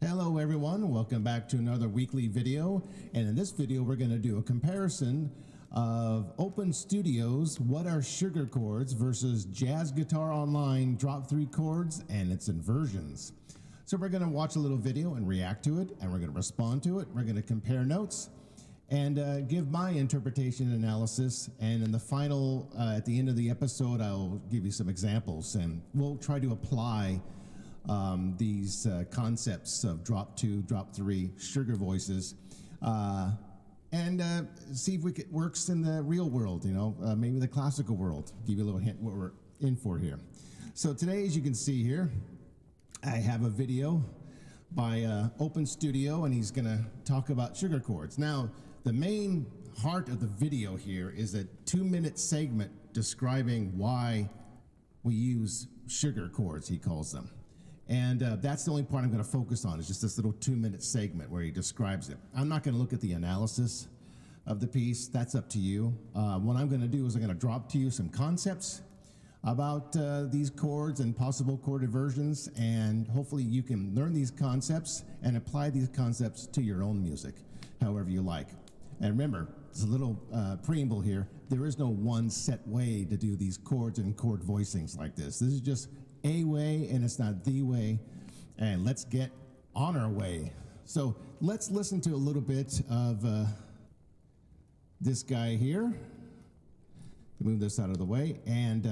Hello everyone, welcome back to another weekly video, and in this video we're going to do a comparison of Open Studio's What Are Sugar Chords versus Jazz Guitar Online Drop 3 Chords and its inversions. So we're going to watch a little video and react to it, and we're going to respond to it. We're going to compare notes and give my interpretation and analysis, and in the final, at the end of the episode, I'll give you some examples, and we'll try to apply these concepts of drop 2, drop 3, sugar voices, and see if it works in the real world, maybe the classical world. Give you a little hint what we're in for here. So today, as you can see here, I have a video by Open Studio, and he's gonna talk about sugar chords. Now, the main heart of the video here is a 2-minute segment describing why we use sugar chords, he calls them. And that's the only part I'm going to focus on, is just this little 2-minute segment where he describes it. I'm not going to look at the analysis of the piece. That's up to you. What I'm going to do is I'm going to drop to you some concepts about these chords and possible chord inversions, and hopefully you can learn these concepts and apply these concepts to your own music, however you like. And remember, there's a little preamble here. There is no one set way to do these chords and chord voicings like this. This is just a way, and it's not the way. And let's get on our way. So let's listen to a little bit of this guy here. Move this out of the way, and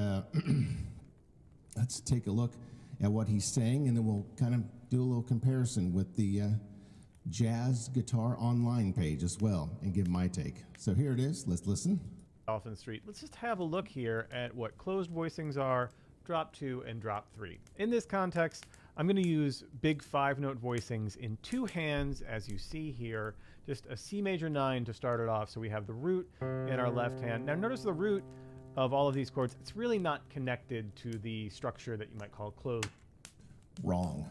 let's take a look at what he's saying, and then we'll kind of do a little comparison with the Jazz Guitar Online page as well, and give my take. So here it is. Let's listen. Dolphin Street. Let's just have a look here at what closed voicings are, drop 2 and drop 3. In this context, I'm going to use big 5-note voicings in 2 hands, as you see here. Just a C major 9 to start it off. So we have the root in our left hand. Now notice the root of all of these chords, it's really not connected to the structure that you might call closed. Wrong.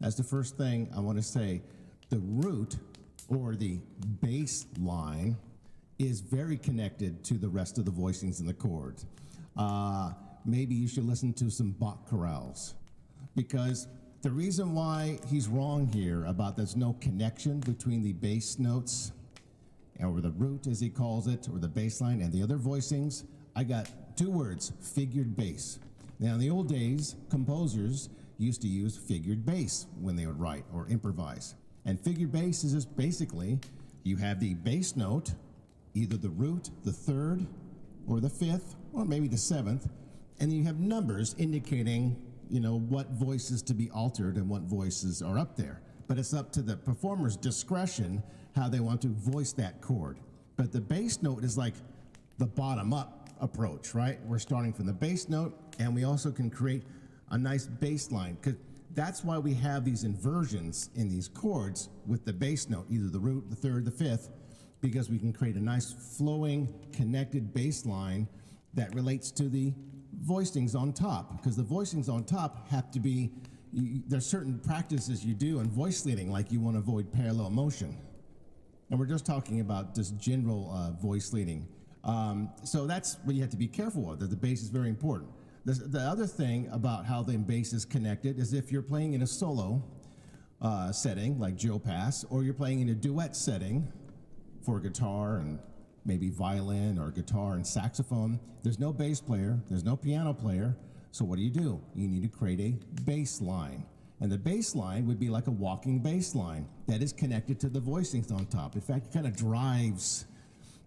That's the first thing I want to say. The root, or the bass line, is very connected to the rest of the voicings in the chords. Maybe you should listen to some Bach chorales, because the reason why he's wrong here about there's no connection between the bass notes, or the root as he calls it, or the bass line and the other voicings, I got 2 words: figured bass. Now in the old days, composers used to use figured bass when they would write or improvise. And figured bass is just basically, you have the bass note, either the root, the 3rd, or the 5th, or maybe the 7th, and then you have numbers indicating, what voices to be altered and what voices are up there. But it's up to the performer's discretion how they want to voice that chord. But the bass note is like the bottom-up approach, right? We're starting from the bass note, and we also can create a nice bass line, because that's why we have these inversions in these chords with the bass note, either the root, the 3rd, the 5th, because we can create a nice flowing, connected bass line that relates to the voicings on top, because the voicings on top have to be, there's certain practices you do in voice leading, like you want to avoid parallel motion. And we're just talking about just general voice leading. So that's what you have to be careful of, that the bass is very important. The other thing about how the bass is connected is if you're playing in a solo setting, like Joe Pass, or you're playing in a duet setting for guitar and maybe violin or guitar and saxophone, there's no bass player, there's no piano player, so what do? You need to create a bass line. And the bass line would be like a walking bass line that is connected to the voicings on top. In fact, it kind of drives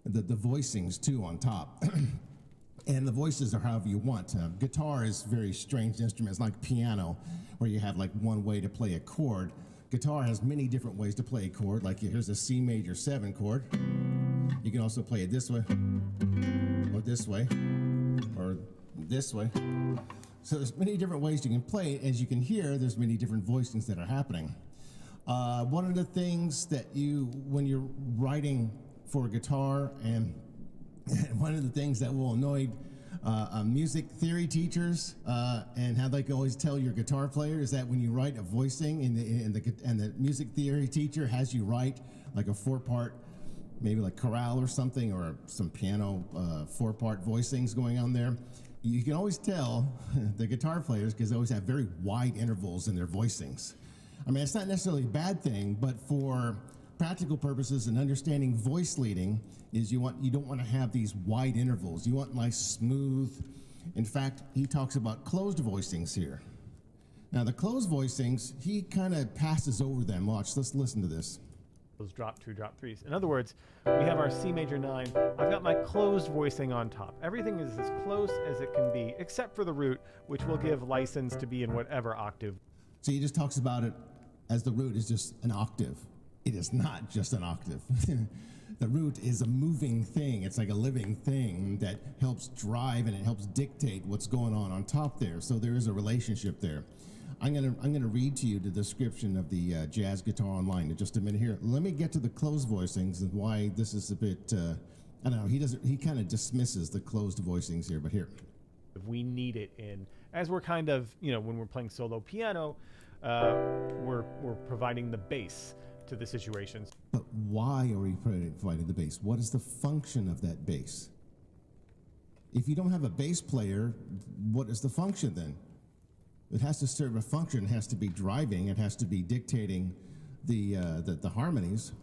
the voicings too on top. And the voices are however you want. Guitar is a very strange instrument. It's like piano, where you have like one way to play a chord. Guitar has many different ways to play a chord. Like here's a C major 7 chord. You can also play it this way, or this way, or this way. So there's many different ways you can play it. As you can hear, there's many different voicings that are happening. One of the things that when you're writing for guitar, and one of the things that will annoy music theory teachers and how they can always tell your guitar player is that when you write a voicing and the music theory teacher has you write like a 4-part, maybe like chorale or something, or some piano 4-part voicings going on there, you can always tell the guitar players, because they always have very wide intervals in their voicings. I mean, it's not necessarily a bad thing, but for practical purposes and understanding voice leading is you don't want to have these wide intervals. You want nice smooth. In fact, he talks about closed voicings here. Now the closed voicings, he kind of passes over them. Watch, let's listen to this. Those drop 2, drop 3s. In other words, we have our C major 9. I've got my closed voicing on top. Everything is as close as it can be, except for the root, which will give license to be in whatever octave. So he just talks about it as the root is just an octave. It is not just an octave. The root is a moving thing. It's like a living thing that helps drive and it helps dictate what's going on top there. So there is a relationship there. I'm gonna read to you the description of the jazz guitar online in just a minute here. Let me get to the closed voicings and why this is a bit. I don't know. He kind of dismisses the closed voicings here, but here. If we need it in, as we're kind of, when we're playing solo piano, we're providing the bass to the situations. But why are we providing the bass? What is the function of that bass? If you don't have a bass player, what is the function then? It has to serve a function. It has to be driving. It has to be dictating the harmonies.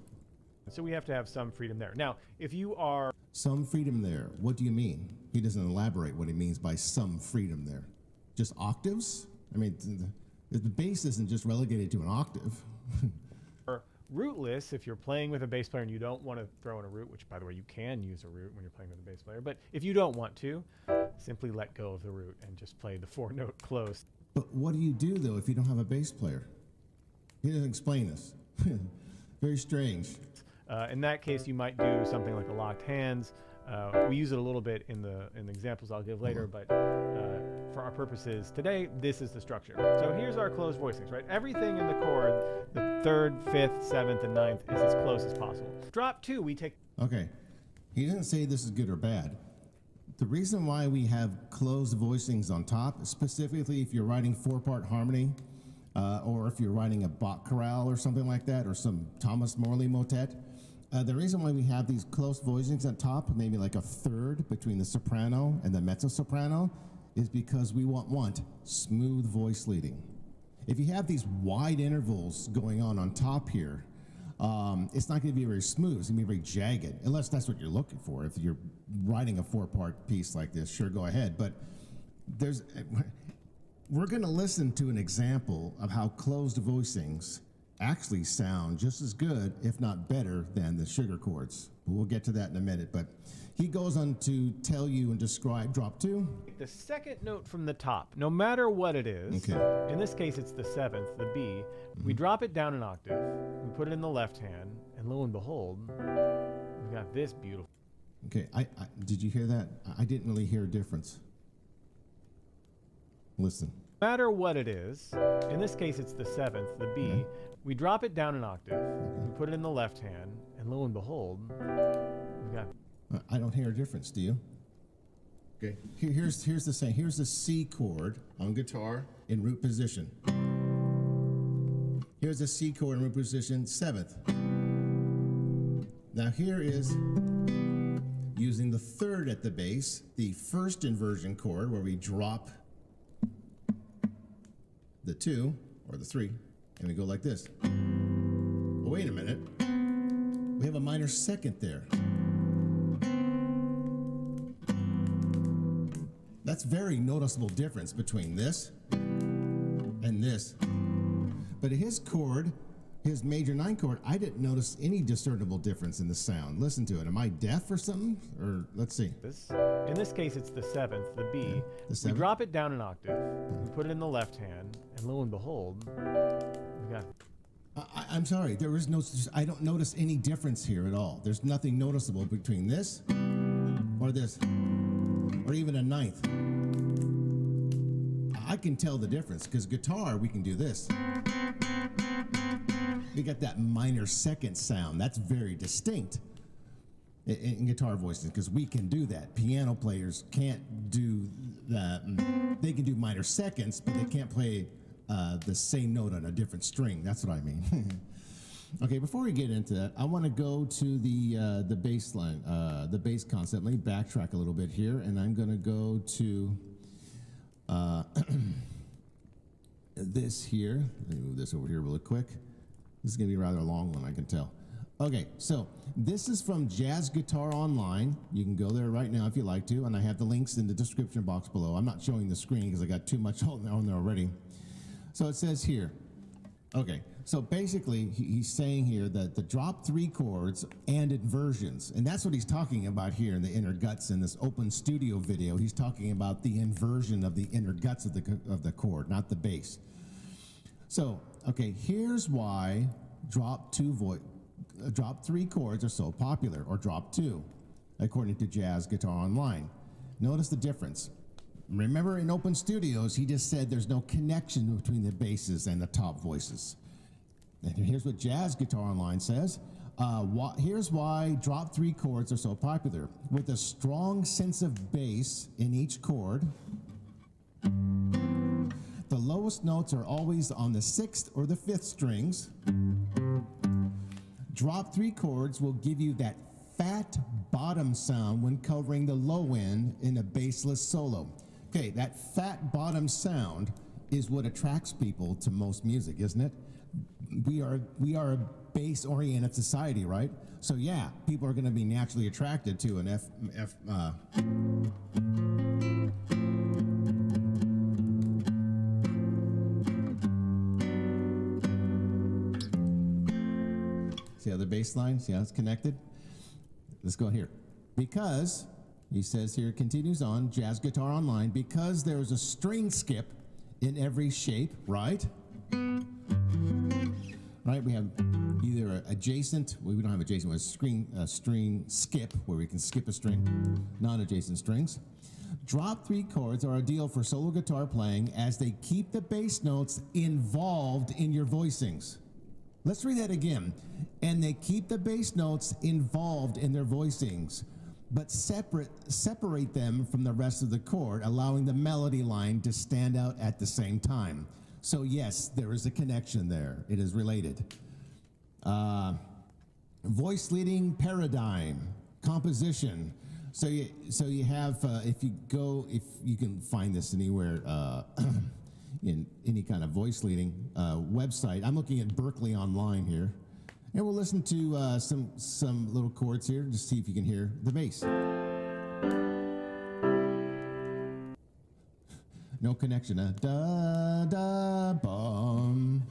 So we have to have some freedom there. Now, if you are... Some freedom there. What do you mean? He doesn't elaborate what he means by some freedom there. Just octaves? I mean, the bass isn't just relegated to an octave. Rootless, if you're playing with a bass player and you don't want to throw in a root, which by the way you can use a root when you're playing with a bass player, but if you don't want to, simply let go of the root and just play the 4-note close. But what do you do though if you don't have a bass player? He doesn't explain this. Very strange. In that case, you might do something like a locked hands. We use it a little bit in the examples I'll give later, but for our purposes today, this is the structure. So here's our closed voicings, right? Everything in the chord, the 3rd, 5th, 7th, and 9th is as close as possible. Drop 2, we take... Okay. He doesn't say this is good or bad. The reason why we have closed voicings on top, specifically if you're writing 4-part harmony, or if you're writing a Bach chorale or something like that, or some Thomas Morley motet, the reason why we have these close voicings on top, maybe like a 3rd between the soprano and the mezzo-soprano, is because we want smooth voice leading. If you have these wide intervals going on top here, it's not going to be very smooth. It's going to be very jagged, unless that's what you're looking for. If you're writing a 4-part piece like this, sure, go ahead. But we're going to listen to an example of how closed voicings actually sound just as good, if not better, than the sugar chords. We'll get to that in a minute, but he goes on to tell you and describe drop 2. The 2nd note from the top, no matter what it is, okay. In this case it's the 7th, the B, we drop it down an octave, we put it in the left hand, and lo and behold, we got this beautiful. Okay, did you hear that? I didn't really hear a difference. Listen. No matter what it is, in this case it's the 7th, the B, okay. We drop it down an octave, we put it in the left hand, and lo and behold, we got... I don't hear a difference, do you? Okay, here's the same. Here's the C chord on guitar in root position. Here's the C chord in root position, 7th. Now here is, using the 3rd at the bass, the 1st inversion chord where we drop the 2 or the 3, and we go like this. Oh, wait a minute. We have a minor 2nd there. That's very noticeable difference between this and this. But his chord, his major 9 chord, I didn't notice any discernible difference in the sound. Listen to it. Am I deaf or something? Or let's see. In this case, it's the 7th, the B. Okay. The 7th? We drop it down an octave, we put it in the left hand, and lo and behold, we got... I'm sorry. There is no. I don't notice any difference here at all. There's nothing noticeable between this or this, or even a 9th. I can tell the difference because guitar, we can do this. We got that minor 2nd sound. That's very distinct in guitar voices because we can do that. Piano players can't do that. They can do minor 2nds, but they can't play the same note on a different string. That's what I mean. Okay, before we get into that, I want to go to the bass line, the bass concept. Let me backtrack a little bit here, and I'm going to go to this here. Let me move this over here really quick. This is going to be a rather long one, I can tell. Okay, so this is from Jazz Guitar Online. You can go there right now if you like to, and I have the links in the description box below. I'm not showing the screen because I got too much on there already. So it says here, okay, so basically he's saying here that the drop 3 chords and inversions, and that's what he's talking about here in the inner guts in this open studio video. He's talking about the inversion of the inner guts of the chord, not the bass. So, okay, here's why drop 3 chords are so popular, or drop 2, according to Jazz Guitar Online. Notice the difference. Remember in open studios, he just said there's no connection between the basses and the top voices. And here's what Jazz Guitar Online says. Here's why drop 3 chords are so popular. With a strong sense of bass in each chord, the lowest notes are always on the 6th or the 5th strings. Drop 3 chords will give you that fat bottom sound when covering the low end in a bassless solo. Okay, that fat bottom sound is what attracts people to most music, isn't it? We are a bass-oriented society, right? So yeah, people are going to be naturally attracted to an See how the bass line? See how it's connected? Let's go here. Because, he says here, continues on, Jazz Guitar Online, because there's a string skip in every shape, right? Right, we have either adjacent, well, we don't have adjacent, we have a string skip, where we can skip a string, non-adjacent strings. Drop 3 chords are ideal for solo guitar playing as they keep the bass notes involved in your voicings. Let's read that again. And they keep the bass notes involved in their voicings, but separate them from the rest of the chord, allowing the melody line to stand out at the same time. So yes, there is a connection there. It is related. Voice leading paradigm, composition. So you have, if you can find this anywhere, in any kind of voice leading website. I'm looking at Berkeley Online here, and we'll listen to some little chords here, just see if you can hear the bass. No connection. Da da bum.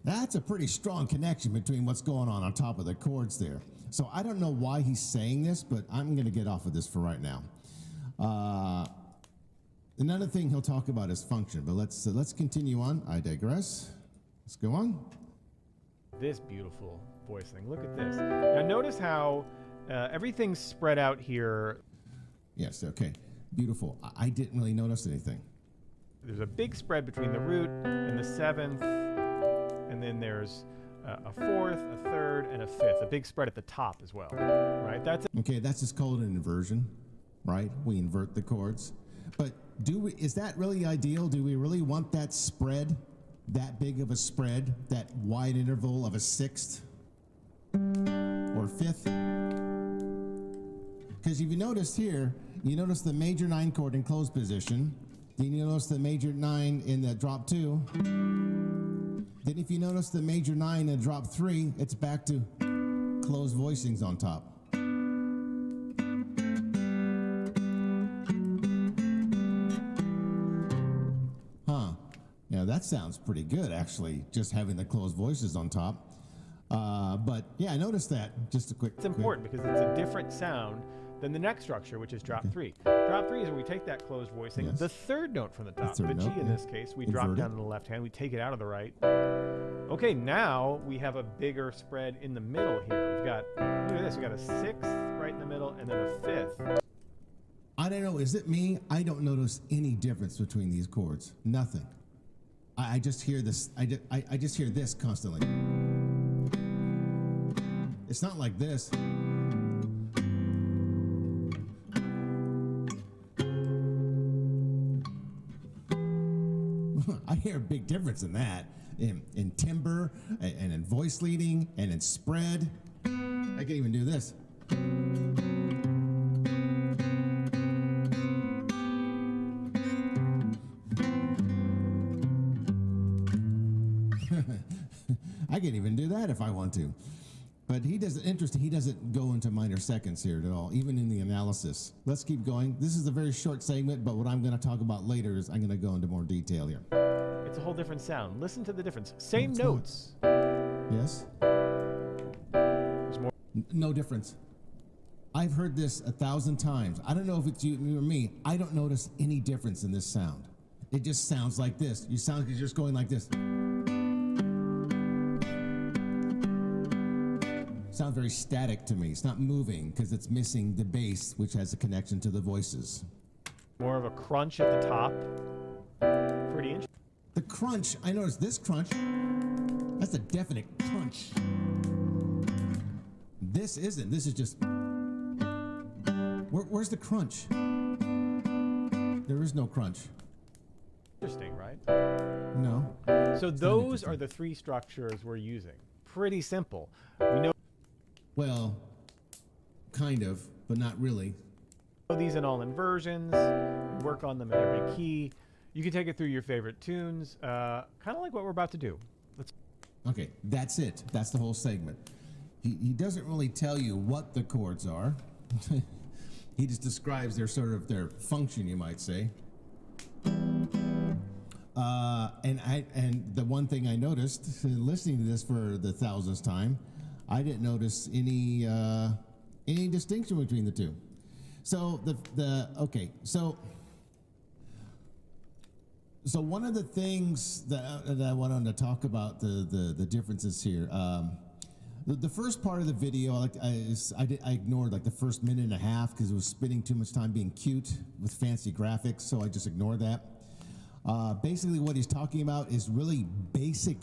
That's a pretty strong connection between what's going on top of the chords there. So I don't know why he's saying this, but I'm going to get off of this for right now. Another thing he'll talk about is function, but let's continue on. I digress. Let's go on. This beautiful voicing. Look at this. Now notice how everything's spread out here. Yes, okay. Beautiful. I didn't really notice anything. There's a big spread between the root and the 7th, and then there's a 4th, a 3rd, and a 5th. A big spread at the top as well, right? Okay, that's just called an inversion, right? We invert the chords. But is that really ideal? Do we really want that spread, that big of a spread, that wide interval of a 6th or 5th? Because if you notice here, you notice the major 9 chord in closed position. Then you notice the major 9 in the drop 2. Then if you notice the major 9 in drop 3, it's back to closed voicings on top. Huh. Yeah, that sounds pretty good, actually, just having the closed voices on top. But yeah, I noticed that. Just a quick. It's important because it's a different sound than the next structure, which is drop 3. Drop 3 is when we take that closed voicing, Yes. the 3rd note from the top, The the third G note, in yeah. this case, we drop Invert down it. to the left hand, we take it out of the right. Okay, now we have a bigger spread in the middle here. We've got, look at this, we've got a 6th right in the middle and then a 5th. I don't know, is it me? I don't notice any difference between these chords. Nothing. I just hear this, I just hear this constantly. It's not like this. I hear a big difference in that, in timbre, and in voice leading, and in spread. I can even do this. I can even do that if I want to. But he doesn't, interesting, he doesn't go into minor seconds here at all, even in the analysis. Let's keep going. This is a very short segment, but what I'm going to talk about later is I'm going to go into more detail here. It's a whole different sound. Listen to the difference. Same it's notes. Yes? There's more. No difference. I've heard this 1,000 times. I don't know if it's you or me. I don't notice any difference in this sound. It just sounds like this. You sound like you're just going like this. Sounds very static to me. It's not moving because it's missing the bass, which has a connection to the voices. More of a crunch at the top. Pretty interesting. The crunch, I noticed this crunch. That's a definite crunch. This isn't. This is just. Where's the crunch? There is no crunch. Interesting, right? No. So those are the three structures we're using. Pretty simple. We know Well, kind of, but not really. these in all inversions. We work on them in every key. You can take it through your favorite tunes, kind of like what we're about to do. Okay, that's it. That's the whole segment. He doesn't really tell you what the chords are. He just describes their sort of their function, you might say. And the one thing I noticed listening to this for the 1,000th time, I didn't notice any distinction between the two. So so one of the things that I wanted to talk about the differences here. The first part of the video, I ignored like the first minute and a half because it was spending too much time being cute with fancy graphics, so I just ignored that. Basically what he's talking about is really basic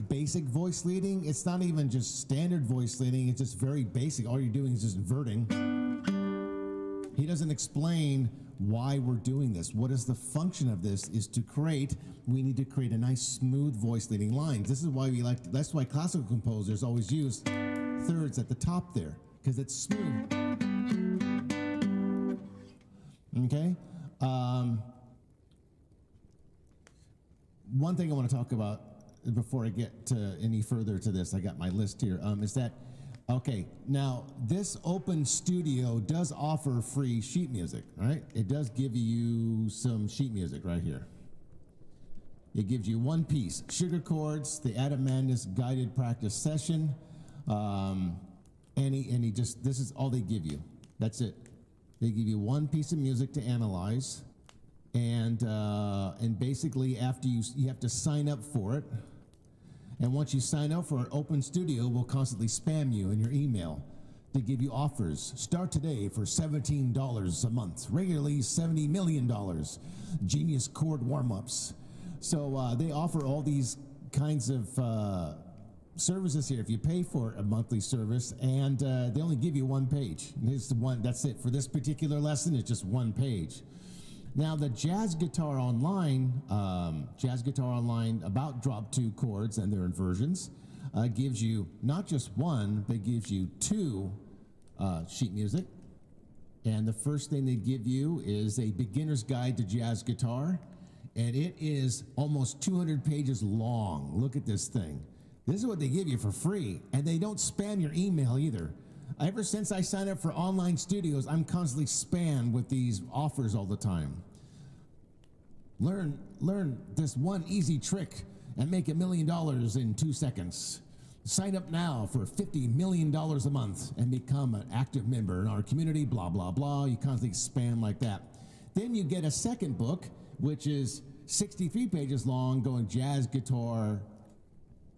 voice leading. It's not even just standard voice leading, it's just very basic. All you're doing is just inverting. He doesn't explain why we're doing this. What is the function of this is we need to create a nice smooth voice leading lines. This is why that's why classical composers always use thirds at the top there, because it's smooth. Okay? One thing I want to talk about before I get to any further to this, I got my list here, is that, okay, now this Open Studio does offer free sheet music, right? It does give you some sheet music right here. It gives you one piece, Sugar Chords, the Adam Madness Guided Practice Session, this is all they give you. That's it. They give you one piece of music to analyze, and basically after you have to sign up for it. And once you sign up for it, Open Studio will constantly spam you in your email to give you offers. Start today for $17 a month. Regularly $70 million. Genius chord warm-ups. So they offer all these kinds of services here if you pay for a monthly service, and they only give you one page. That's it. For this particular lesson, it's just one page. Now the Jazz Guitar Online about drop 2 chords and their inversions gives you not just one, but gives you 2 sheet music. And the first thing they give you is a beginner's guide to jazz guitar, and it is almost 200 pages long. Look at this thing. This is what they give you for free, and they don't spam your email either. Ever since I signed up for online studios, I'm constantly spammed with these offers all the time. Learn this one easy trick and make $1 million in 2 seconds. Sign up now for $50 million a month and become an active member in our community, blah, blah, blah. You constantly spam like that. Then you get a second book, which is 63 pages long, going jazz guitar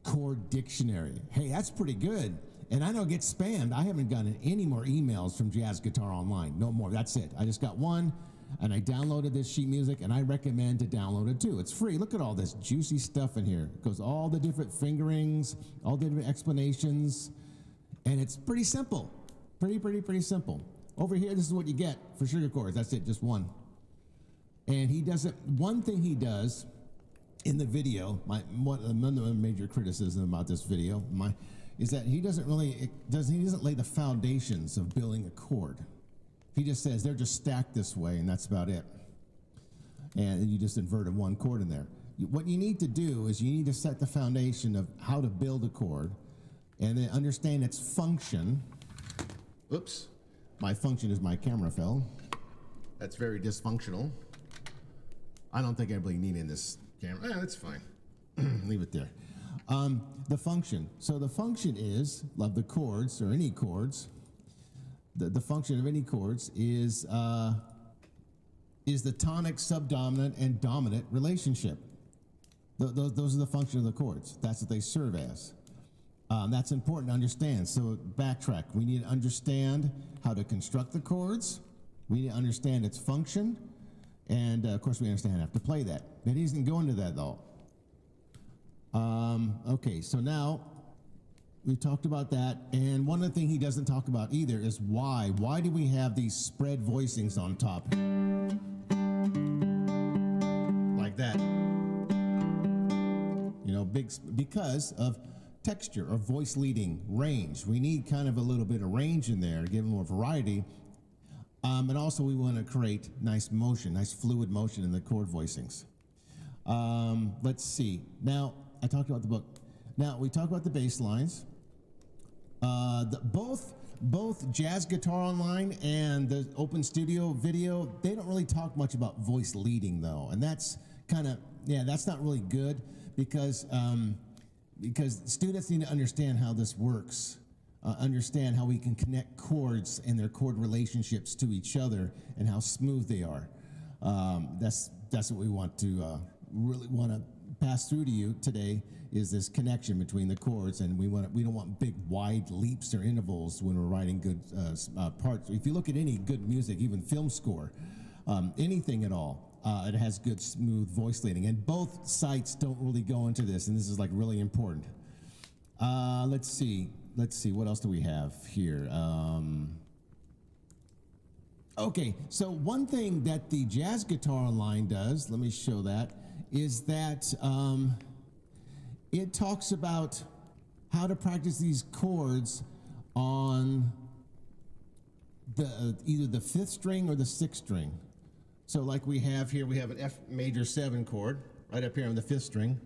chord dictionary. Hey, that's pretty good. And I don't get spammed. I haven't gotten any more emails from Jazz Guitar Online. No more. That's it. I just got one, and I downloaded this sheet music, and I recommend to download it too. It's free. Look at all this juicy stuff in here. It goes all the different fingerings, all the different explanations, and it's pretty simple. Pretty simple. Over here, this is what you get for sugar chords. That's it, just one. And he doesn't. One thing he does in the video, another major criticism about this video, is that he doesn't lay the foundations of building a chord. He just says they're just stacked this way, and that's about it. And you just inverted one chord in there. What you need to do is you need to set the foundation of how to build a chord, and then understand its function. Oops, my function is my camera fell. That's very dysfunctional. I don't think I really need in this camera. That's fine. Leave it there. The function. So the function is, of the chords, or any chords, the function of any chords is the tonic, subdominant, and dominant relationship. Those are the function of the chords. That's what they serve as. That's important to understand. So backtrack. We need to understand how to construct the chords. We need to understand its function. And of course, we understand how to play that. But he doesn't go into that though. Okay, so now we talked about that. And one of the things he doesn't talk about either is why. Why do we have these spread voicings on top? Like that. You know, because of texture or voice leading range. We need kind of a little bit of range in there to give more variety. And also we want to create nice motion, nice fluid motion in the chord voicings. Let's see. Now, I talked about the book. Now, we talk about the bass lines. Both Jazz Guitar Online and the Open Studio video, they don't really talk much about voice leading though. And that's kind of, yeah, that's not really good because students need to understand how this works. Understand how we can connect chords and their chord relationships to each other and how smooth they are. That's what we want to really want to pass through to you today, is this connection between the chords, and we don't want big wide leaps or intervals when we're writing good parts. If you look at any good music, even film score, anything at all, it has good smooth voice leading, and both sites don't really go into this, and this is like really important. Let's see, what else do we have here? Okay, so one thing that the Jazz Guitar Online does, let me show that, is that it talks about how to practice these chords on either the 5th string or the 6th string. So like we have here, we have an F major 7 chord right up here on the 5th string.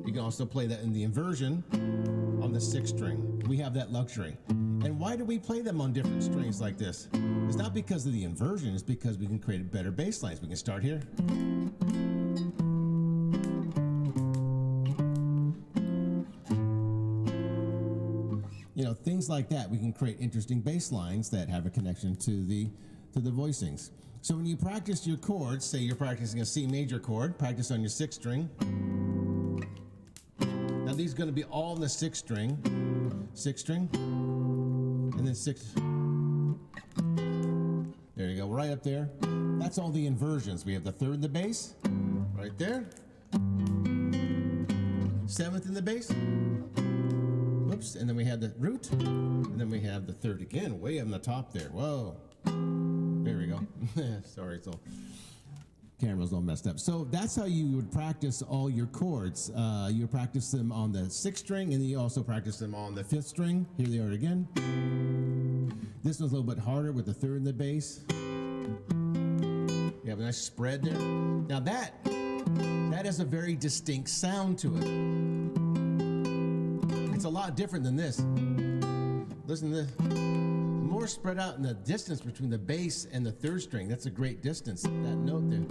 You can also play that in the inversion on the 6th string. We have that luxury. And why do we play them on different strings like this? It's not because of the inversion, it's because we can create better bass lines. We can start here. You know, things like that. We can create interesting bass lines that have a connection to the voicings. So when you practice your chords, say you're practicing a C major chord, practice on your 6th string. Now these are going to be all in the 6th string, and then 6th. There you go, right up there. That's all the inversions. We have the 3rd in the bass, right there. 7th in the bass. Whoops, and then we have the root, and then we have the 3rd again, way on the top there. Whoa. There we go. Sorry, it's all camera's all messed up. So that's how you would practice all your chords. You practice them on the 6th string, and then you also practice them on the 5th string. Here they are again. This one's a little bit harder with the 3rd in the bass. You have a nice spread there. Now that has a very distinct sound to it. It's a lot different than this. Listen to this. More spread out in the distance between the bass and the 3rd string. That's a great distance, that note there.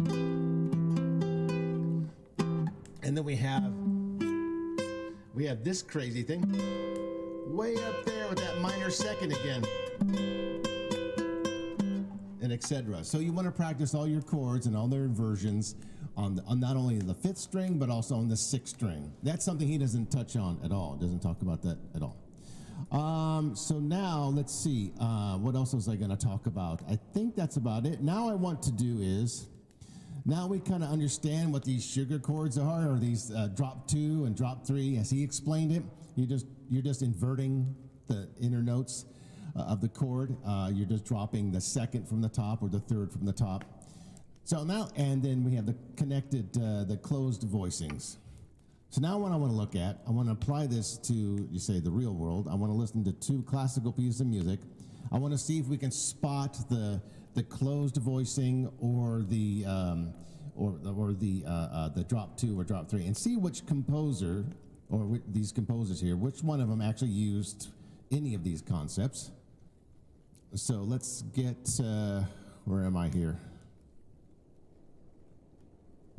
And then we have this crazy thing way up there with that minor 2nd again, and etc. So you want to practice all your chords and all their inversions on not only the 5th string but also on the 6th string. That's something he doesn't touch on at all. Doesn't talk about that at all. So now let's see, what else was I going to talk about? I think that's about it. Now I want to do is, now we kind of understand what these sugar chords are, or these drop 2 and drop 3, as he explained it. You're just inverting the inner notes of the chord. You're just dropping the 2nd from the top or the 3rd from the top. So now, and then we have the connected, the closed voicings. So now what I want to look at, I want to apply this to, you say, the real world. I want to listen to 2 classical pieces of music. I want to see if we can spot the closed voicing or the drop 2 or drop 3, and see which composer or these composers here, which one of them actually used any of these concepts. So let's get, where am I here?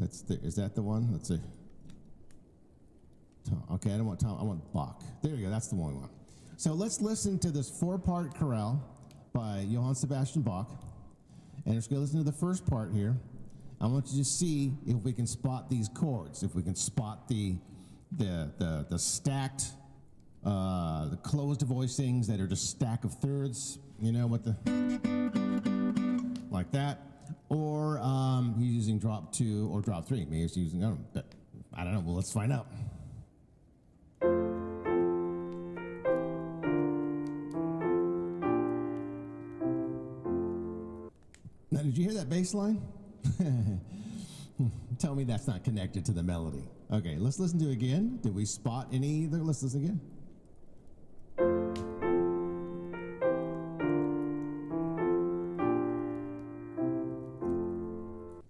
Is that the one? Let's see. Okay, I don't want Tom, I want Bach. There you go, that's the one we want. So let's listen to this 4-part chorale by Johann Sebastian Bach. And let's go listen to the first part here. I want you to see if we can spot these chords, if we can spot the stacked, the closed voicings that are just stack of thirds, you know, with the, like that. Or he's using drop 2 or drop 3. Maybe he's using, I don't know, well, let's find out. Now, did you hear that bass line? Tell me that's not connected to the melody. Okay, let's listen to it again. Did we spot any? Let's listen again.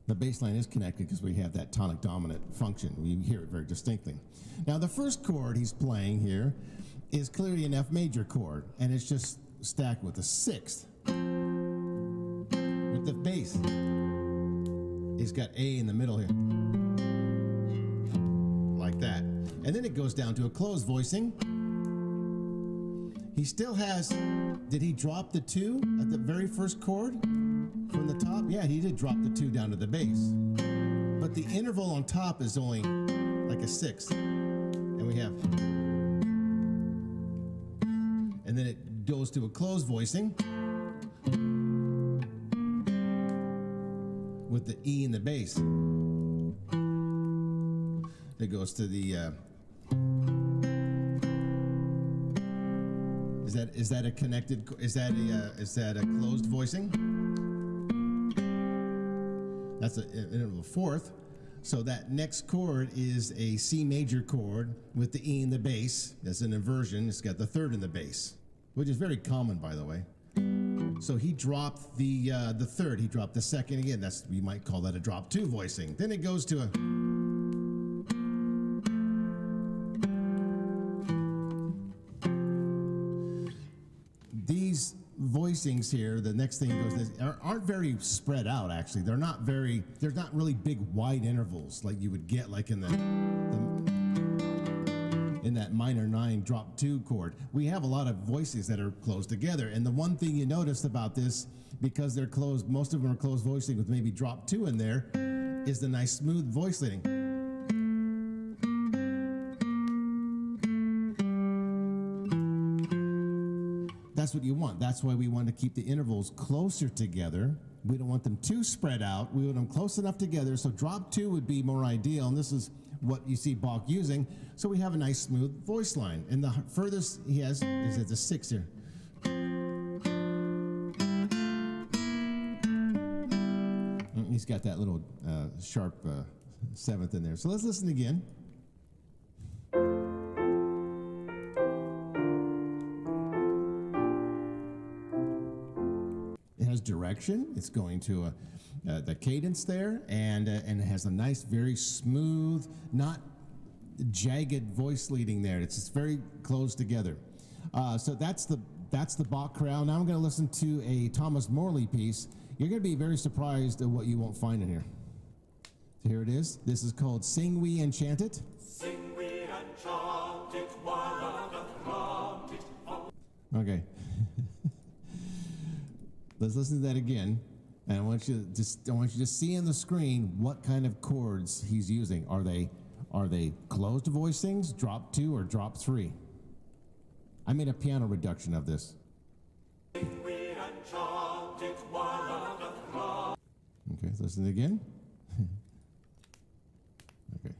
The bass line is connected because we have that tonic dominant function. We hear it very distinctly. Now, the first chord he's playing here is clearly an F major chord, and it's just stacked with a 6th. With the bass, he's got A in the middle here, like that. And then it goes down to a closed voicing. He still has, did he drop the 2 at the very first chord from the top? Yeah, he did drop the 2 down to the bass. But the interval on top is only like a 6th. And we have, and then it goes to a closed voicing with the E in the bass. It goes to the, is that a connected, is that a closed voicing? That's an interval 4th. So that next chord is a C major chord with the E in the bass. That's an inversion. It's got the 3rd in the bass, which is very common, by the way. So he dropped the 3rd. He dropped the 2nd again. That's, we might call that a drop 2 voicing. Then it goes to a, these voicings here, the next thing goes, aren't very spread out, actually. They're not really big wide intervals like you would get like in in that minor 9 drop 2 chord. We have a lot of voices that are closed together, and the one thing you noticed about this, because they're closed, most of them are closed voicing with maybe drop 2 in there, is the nice smooth voice leading. That's what you want. That's why we want to keep the intervals closer together. We don't want them too spread out. We want them close enough together. So drop 2 would be more ideal, and this is what you see Bach using. So we have a nice smooth voice line. And the furthest he has is at the 6 here. He's got that little sharp 7th in there. So let's listen again. Direction. It's going to the cadence there, and it has a nice, very smooth, not jagged voice leading there. It's just very close together. So that's the Bach chorale. Now I'm going to listen to a Thomas Morley piece. You're going to be very surprised at what you won't find in here. So here it is. This is called "Sing We and Chant It." Sing we and chant it while the trumpet. Okay. Let's listen to that again, and I want you to see on the screen what kind of chords he's using. Are they closed voicings, drop 2 or drop 3? I made a piano reduction of this. Okay, let's listen again. Okay.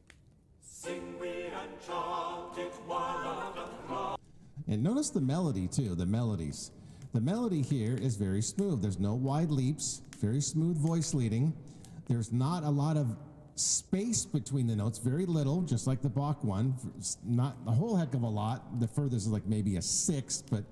And notice the melody too. The melodies. The melody here is very smooth. There's no wide leaps, very smooth voice leading. There's not a lot of space between the notes, very little, just like the Bach one. Not a whole heck of a lot. The furthest is like maybe a 6th, but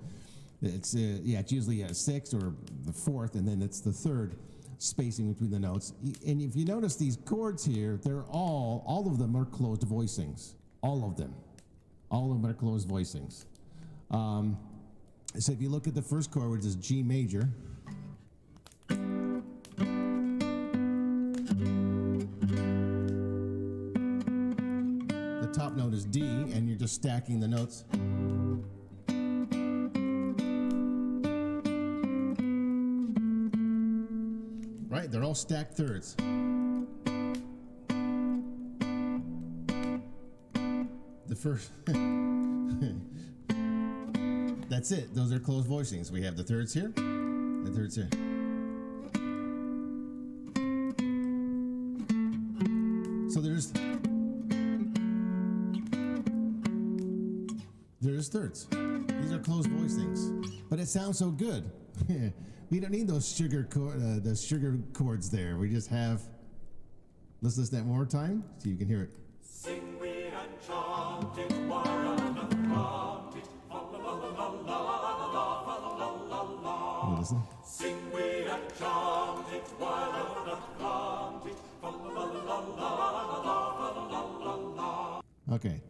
it's usually a 6th or the 4th, and then it's the 3rd spacing between the notes. And if you notice these chords here, they're all of them are closed voicings, all of them. All of them are closed voicings. So if you look at the first chord, which is G major, the top note is D, and you're just stacking the notes. Right, they're all stacked thirds. The first, that's it. Those are closed voicings. We have the thirds here, the thirds here. So there's thirds. These are closed voicings, but it sounds so good. We don't need those sugar chords there. We just have. Let's listen to that one more time so you can hear it. Sing we and chant it, while another chant it, la la la la la la la la la. Listen. Sing we and chant it, while another chant it, la la la la la. Okay.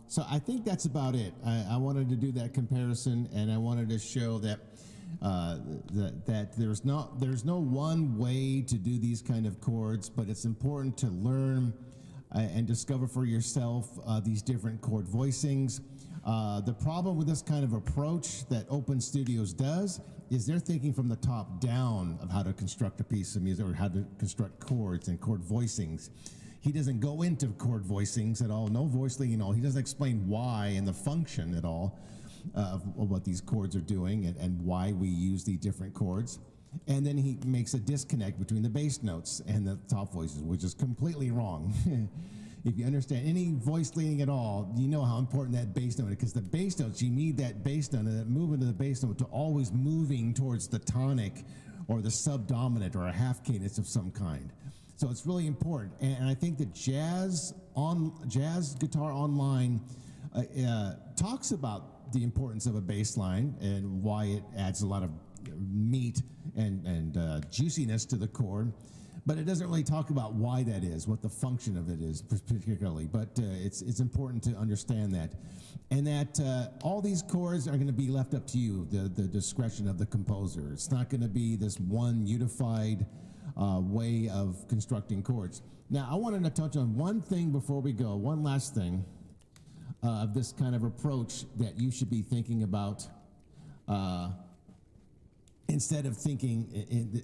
So I think that's about it. I wanted to do that comparison, and I wanted to show that that there's no one way to do these kind of chords, but it's important to learn and discover for yourself these different chord voicings. The problem with this kind of approach that Open Studios does is they're thinking from the top down of how to construct a piece of music or how to construct chords and chord voicings. He doesn't go into chord voicings at all, no voicing at all. He doesn't explain why and the function at all of what these chords are doing and why we use the different chords. And then he makes a disconnect between the bass notes and the top voices, which is completely wrong. If you understand any voice leading at all, you know how important that bass note is, because the bass notes, you need that bass note and that movement of the bass note to always moving towards the tonic or the subdominant or a half cadence of some kind. So it's really important, and I think that Jazz Guitar Online talks about the importance of a bass line and why it adds a lot of meat and juiciness to the chord, but it doesn't really talk about why that is, what the function of it is particularly. But it's important to understand that, and that all these chords are going to be left up to you, the discretion of the composer. It's not going to be this one unified way of constructing chords. Now, I wanted to touch on one thing before we go, one last thing of this kind of approach that you should be thinking about instead of thinking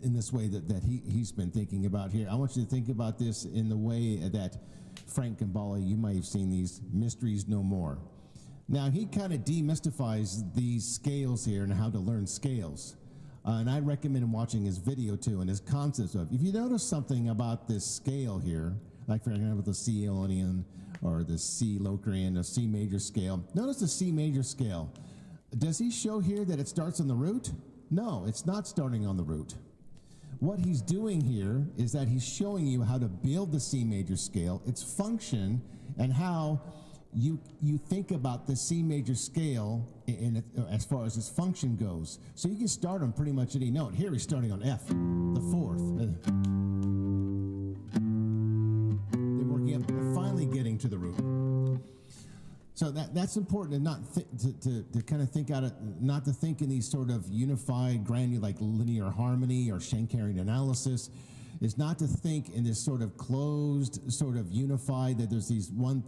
in this way that he's been thinking about here. I want you to think about this in the way that Frank Gambale, you might have seen these, Mysteries No More. Now, he kind of demystifies these scales here and how to learn scales. And I recommend watching his video too, and his concepts of. If you notice something about this scale here, like for example the C Aeolian or the C Locrian, or C major scale. Notice the C major scale. Does he show here that it starts on the root? No, it's not starting on the root. What he's doing here is that he's showing you how to build the C major scale, its function, and how you think about the C major scale as far as its function goes. So you can start on pretty much any note. Here he's starting on F, the fourth. They're working up, they're finally getting to the root. So that's important, and not to kind of think out of, not to think in these sort of unified, granular, like linear harmony or Schenkerian analysis. Is not to think in this sort of closed, sort of unified, that there's these one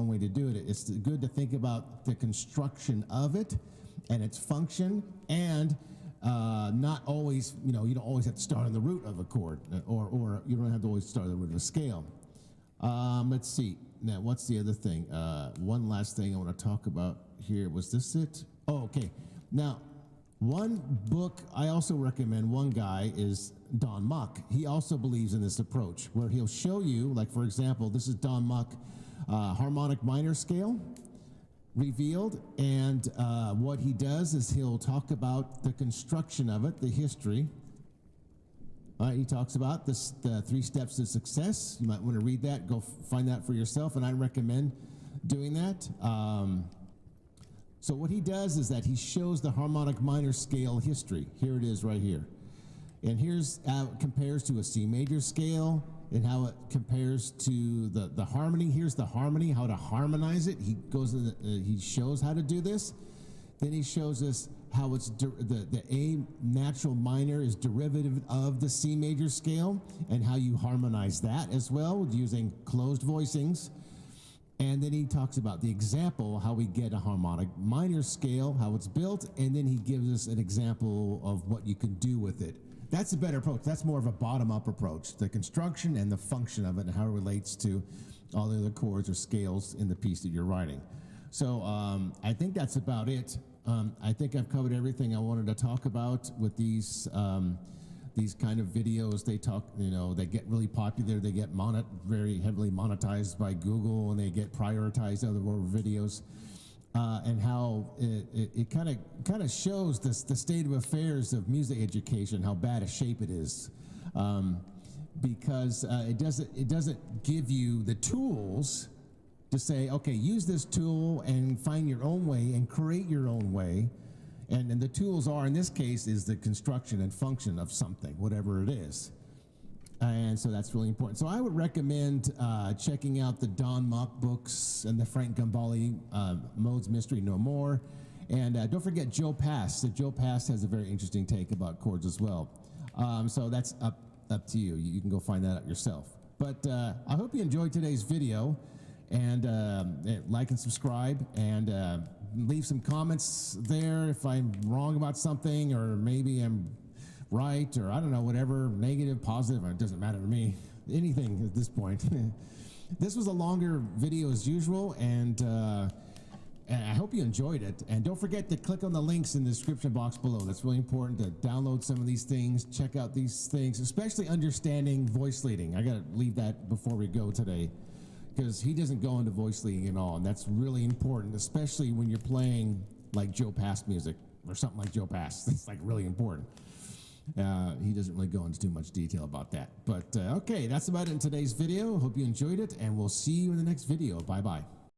way to do it. It's good to think about the construction of it and its function, and not always, you don't always have to start on the root of a chord, or you don't have to always start on the root of a scale. Let's see. Now, what's the other thing? One last thing I want to talk about here. Was this it? Oh, okay. Now, one book I also recommend, one guy, is Don Muck. He also believes in this approach, where he'll show you, like for example, this is Don Muck, harmonic minor scale revealed, and what he does is he'll talk about the construction of it, the history. He talks about this, the 3 steps to success. You might want to read that, go find that for yourself, and I recommend doing that. So what he does is that he shows the harmonic minor scale history. Here it is right here. And here's how it compares to a C major scale and how it compares to the harmony. Here's the harmony, how to harmonize it. He goes in he shows how to do this. Then he shows us how it's the A natural minor is derivative of the C major scale, and how you harmonize that as well using closed voicings. And then he talks about the example, how we get a harmonic minor scale, how it's built, and then he gives us an example of what you can do with it. That's a better approach. That's more of a bottom-up approach, the construction and the function of it and how it relates to all the other chords or scales in the piece that you're writing. So I think that's about it. I think I've covered everything I wanted to talk about with these kind of videos. They talk, they get really popular. They get very heavily monetized by Google, and they get prioritized other videos. And how it kind of shows the state of affairs of music education, how bad a shape it is, because it doesn't give you the tools to say, okay, use this tool and find your own way and create your own way. And the tools are, in this case, is the construction and function of something, whatever it is. And so that's really important. So I would recommend checking out the Don Mock books and the Frank Gambale Mode's Mystery No More. And don't forget Joe Pass. Joe Pass has a very interesting take about chords as well. So that's up to you. You can go find that out yourself. But I hope you enjoyed today's video. And like and subscribe, and leave some comments there if I'm wrong about something, or maybe I'm right, or I don't know, whatever, negative, positive, it doesn't matter to me. Anything at this point. This was a longer video as usual, and I hope you enjoyed it. And don't forget to click on the links in the description box below. That's really important to download some of these things, check out these things, especially understanding voice leading. I got to leave that before we go today, because he doesn't go into voice leading at all, and that's really important, especially when you're playing like Joe Pass music or something like Joe Pass. It's like really important. He doesn't really go into too much detail about that. But okay, that's about it in today's video. Hope you enjoyed it, and we'll see you in the next video. Bye-bye.